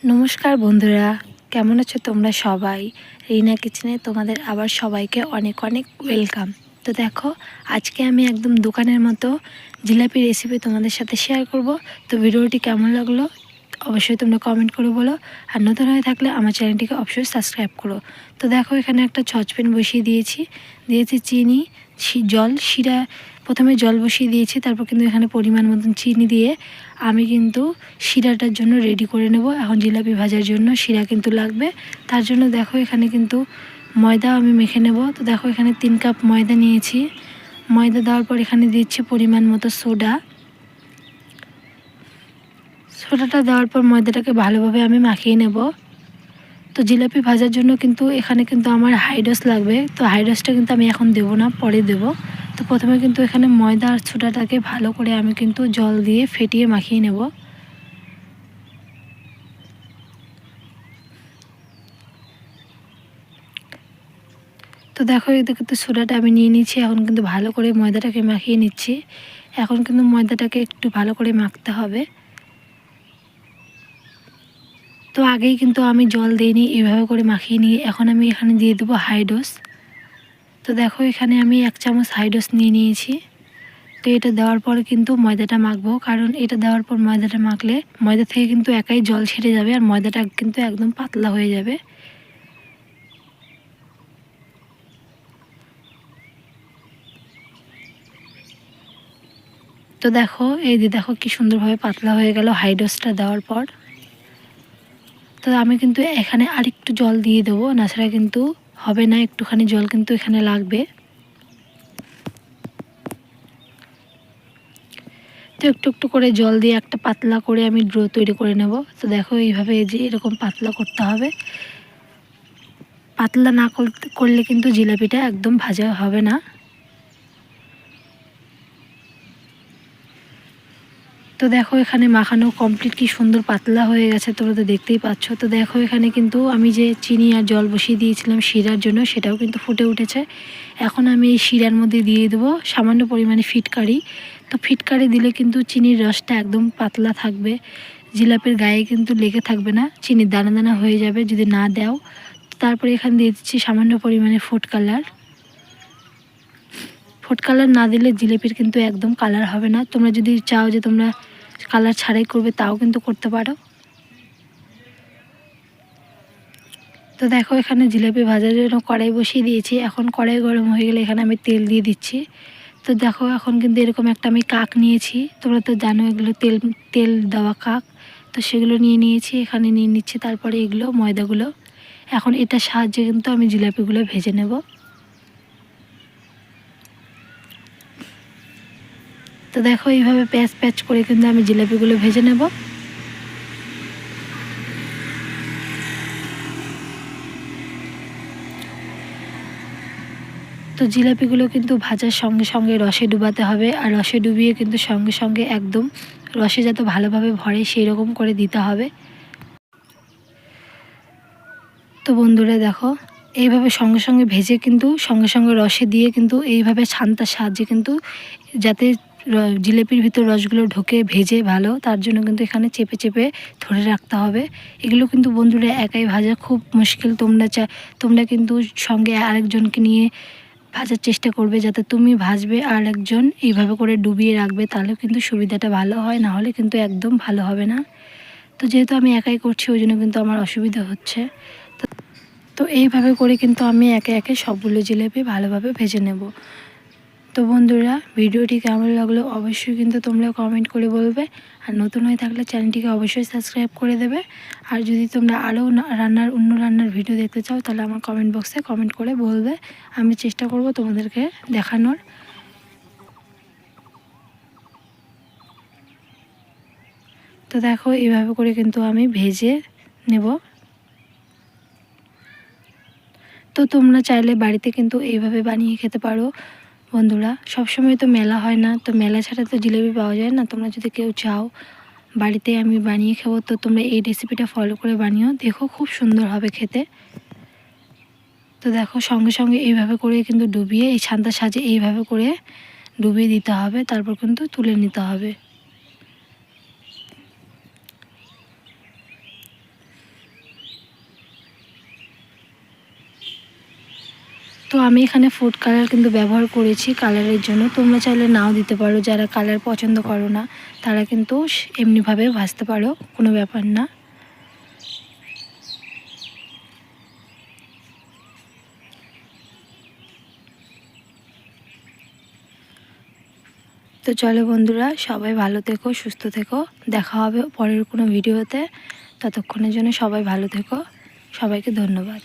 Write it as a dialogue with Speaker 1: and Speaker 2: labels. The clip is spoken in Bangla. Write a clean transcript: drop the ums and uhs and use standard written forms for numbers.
Speaker 1: নমস্কার বন্ধুরা, কেমন আছো তোমরা সবাই? রিনা কিচেনে তোমাদের আবার সবাইকে অনেক অনেক ওয়েলকাম। তো দেখো, আজকে আমি একদম দোকানের মতো জিলাপি রেসিপি তোমাদের সাথে শেয়ার করব। তো ভিডিওটি কেমন লাগলো অবশ্যই তোমরা কমেন্ট করে বলো, আর নতুন হয়ে থাকলে আমার চ্যানেলটিকে অবশ্যই সাবস্ক্রাইব করো। তো দেখো, এখানে একটা সসপ্যান বসিয়ে দিয়েছি চিনি, জল, শিরা। প্রথমে জল বসিয়ে দিয়েছি, তারপর কিন্তু এখানে পরিমাণ মতন চিনি দিয়ে আমি কিন্তু শিরাটার জন্য রেডি করে নেব। এখন জিলাপি ভাজার জন্য শিরা কিন্তু লাগবে, তার জন্য দেখো এখানে কিন্তু ময়দা আমি মেখে নেব। তো দেখো, এখানে 3 কাপ ময়দা নিয়েছি। ময়দা দেওয়ার পর এখানে দিচ্ছি পরিমাণ মতো সোডাটা দেওয়ার পর ময়দাটাকে ভালোভাবে আমি মাখিয়ে নেব। তো জিলাপি ভাজার জন্য কিন্তু এখানে কিন্তু আমার হাইড্রোস লাগবে। তো হাইড্রোসটা কিন্তু আমি এখন দেবো না, পরে দেব। তো প্রথমে কিন্তু এখানে ময়দা আর সোডাটাকে ভালো করে আমি কিন্তু জল দিয়ে ফেটিয়ে মাখিয়ে নেব। তো দেখো, এদিকে তো সোডাটা আমি নিয়ে নিচ্ছি। এখন কিন্তু ভালো করে ময়দাটাকে মাখিয়ে নিচ্ছি। এখন কিন্তু ময়দাটাকে একটু ভালো করে মাখতে হবে। তো আগেই কিন্তু আমি জল দিইনি, এভাবে করে মাখিয়ে নিয়ে এখন আমি এখানে দিয়ে দেবো হাইড্রোস। তো দেখো, এখানে আমি 1 চামচ হাইড্রোস নিয়ে নিয়েছি। তো এটা দেওয়ার পরে কিন্তু ময়দাটা মাখবো, কারণ এটা দেওয়ার পর ময়দাটা মাখলে ময়দা থেকে কিন্তু একাই জল ছেড়ে যাবে আর ময়দাটা কিন্তু একদম পাতলা হয়ে যাবে। তো দেখো, এই যে দেখো কি সুন্দরভাবে পাতলা হয়ে গেল হাইড্রোসটা দেওয়ার পর। তো আমি কিন্তু এখানে আরেকটু জল দিয়ে দেবো, নাছাড়া কিন্তু হবে না, একটুখানি জল কিন্তু এখানে লাগবে। তো একটু একটু করে জল দিয়ে একটা পাতলা করে আমি ডো তৈরি করে নেব। তো দেখো, এইভাবে যে এরকম পাতলা করতে হবে। পাতলা না করলে কিন্তু জিলাপিটা একদম ভাজা হবে না। তো দেখো, এখানে মাখানো কমপ্লিট, কি সুন্দর পাতলা হয়ে গেছে, তোমরা তো দেখতেই পাচ্ছ। তো দেখো, এখানে কিন্তু আমি যে চিনি আর জল বসিয়ে দিয়েছিলাম শিরার জন্য, সেটাও কিন্তু ফুটে উঠেছে। এখন আমি এই শিরার মধ্যে দিয়ে দেবো সামান্য পরিমাণে ফিটকারি। তো ফিটকারি দিলে কিন্তু চিনির রসটা একদম পাতলা থাকবে, জিলাপির গায়ে কিন্তু লেগে থাকবে না, চিনির দানা দানা হয়ে যাবে যদি না দাও। তারপরে এখানে দিয়ে দিচ্ছি সামান্য পরিমাণে ফুড কালার। ফুড কালার না দিলে জিলিপির কিন্তু একদম কালার হবে না। তোমরা যদি চাও যে তোমরা কালার ছাড়াই করবে, তাও কিন্তু করতে পারো। তো দেখো, এখানে জিলাপি ভাজার জন্য কড়াই বসিয়ে দিয়েছি। এখন কড়াই গরম হয়ে গেলে এখানে আমি তেল দিয়ে দিচ্ছি। তো দেখো, এখন কিন্তু এরকম একটা আমি কাক নিয়েছি, তোমরা তো জানো এগুলো তেল তেল দেওয়া কাক। তো সেগুলো নিয়ে নিয়েছি, এখানে নিয়ে নিচ্ছি। তারপরে এগুলো ময়দাগুলো, এখন এটার সাহায্যে কিন্তু আমি জিলাপিগুলো ভেজে নেব। তো দেখো, এইভাবে প্যাচ প্যাচ করে কিন্তু আমি জিলাপিগুলো ভেজে নেব। তো জিলাপিগুলো কিন্তু ভাজার সঙ্গে সঙ্গে রসে ডুবাতে হবে, আর রসে ডুবিয়ে কিন্তু সঙ্গে সঙ্গে একদম রসে যাতে ভালোভাবে ভরে সেই রকম করে দিতে হবে। তো বন্ধুরা দেখো, এইভাবে সঙ্গে সঙ্গে ভেজে কিন্তু সঙ্গে সঙ্গে রসে দিয়ে কিন্তু এইভাবে ছান্তার সাহায্যে কিন্তু যাতে জিলেপির ভিতর রসগুলো ঢোকে ভেজে ভালো, তার জন্য কিন্তু এখানে চেপে চেপে ধরে রাখতে হবে। এগুলো কিন্তু বন্ধুরা একাই ভাজা খুব মুশকিল। তোমরা কিন্তু সঙ্গে আরেকজনকে নিয়ে ভাজার চেষ্টা করবে, যাতে তুমি ভাজবে আর একজন এইভাবে করে ডুবিয়ে রাখবে, তাহলে কিন্তু সুবিধাটা ভালো হয়, না হলে কিন্তু একদম ভালো হবে না। তো যেহেতু আমি একাই করছি, ওই জন্য কিন্তু আমার অসুবিধা হচ্ছে। তো এইভাবে করে কিন্তু আমি একে একে সবগুলো জিলেপি ভালোভাবে ভেজে নেব। তো বন্ধুরা, ভিডিওটি কেমন লাগলো অবশ্যই কিন্তু তোমরা কমেন্ট করে বলবে, আর নতুন হয়ে থাকলে চ্যানেলটিকে অবশ্যই সাবস্ক্রাইব করে দেবে। আর যদি তোমরা আরও অন্য রান্নার ভিডিও দেখতে চাও, তাহলে আমার কমেন্ট বক্সে কমেন্ট করে বলবে, আমি চেষ্টা করব তোমাদেরকে দেখানোর। তো দেখো, এইভাবে করে কিন্তু আমি ভেজে নেব। তো তোমরা চাইলে বাড়িতে কিন্তু এইভাবে বানিয়ে খেতে পারো বন্ধুরা। সবসময় তো মেলা হয় না, তো মেলা ছাড়া তো জিলেপি পাওয়া যায় না। তোমরা যদি কেউ চাও বাড়িতে আমি বানিয়ে খাবো, তো তোমরা এই রেসিপিটা ফলো করে বানিও, দেখো খুব সুন্দর হবে খেতে। তো দেখো, সঙ্গে সঙ্গে এইভাবে করে কিন্তু ডুবিয়ে এই ছান্তার সাহায্যে এইভাবে করে ডুবিয়ে দিতে হবে, তারপর কিন্তু তুলে নিতে হবে। তো আমি এখানে ফুড কালার কিন্তু ব্যবহার করেছি কালারের জন্য, তোমরা চাইলে নাও দিতে পারো। যারা কালার পছন্দ করো না তারা কিন্তু এমনিভাবে ভাজতে পারো, কোনো ব্যাপার না। তো চলো বন্ধুরা, সবাই ভালো থেকো, সুস্থ থেকো, দেখা হবে পরের কোনো ভিডিওতে। ততক্ষণের জন্য সবাই ভালো থেকো, সবাইকে ধন্যবাদ।